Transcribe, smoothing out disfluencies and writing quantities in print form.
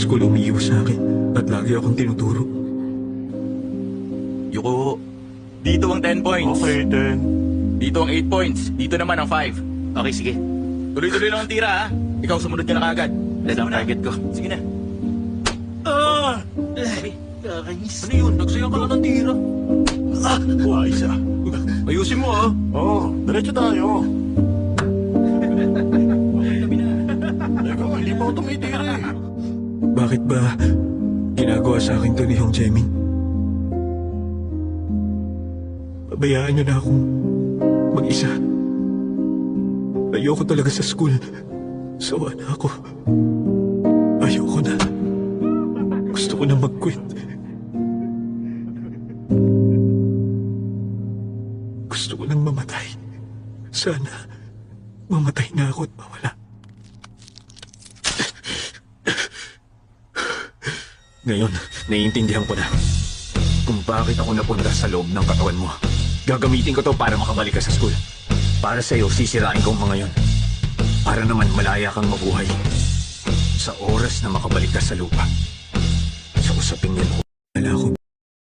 school umiiwas sa akin at lagi akong tinuturo. Yuko, dito ang 10 points. Okay, 10. Dito ang 8 points. Dito naman ang 5. Okay, sige. Tuloy-tuloy lang ang tira, ha? Ikaw, sumunod ka na kagad. Yan ang target ko. Sige na. Kakainis. Ano yun? Nagsayang ka lang ng tira. Ayos ah. Ayusin mo, ha? Oo, diretso tayo. Teka, hindi pa ako tumitira eh. Bakit ba ginagawa sa akin to ni Hong Jae-min? Pabayaan niyo na akong mag-isa. Ayoko talaga sa school. Sawa na ako. Ayoko na. Gusto ko na mag-quit. Gusto ko nang mamatay. Sana mamatay na ako at mawala. Ngayon, naiintindihan ko na kung bakit ako napunta sa loob ng katawan mo. Gagamitin ko to para makabalik ka sa school. Para sa'yo, sisirain ko ang mga yon. Para naman malaya kang mabuhay. Sa oras na makabalik ka sa lupa. Sa usaping yan, wala ako.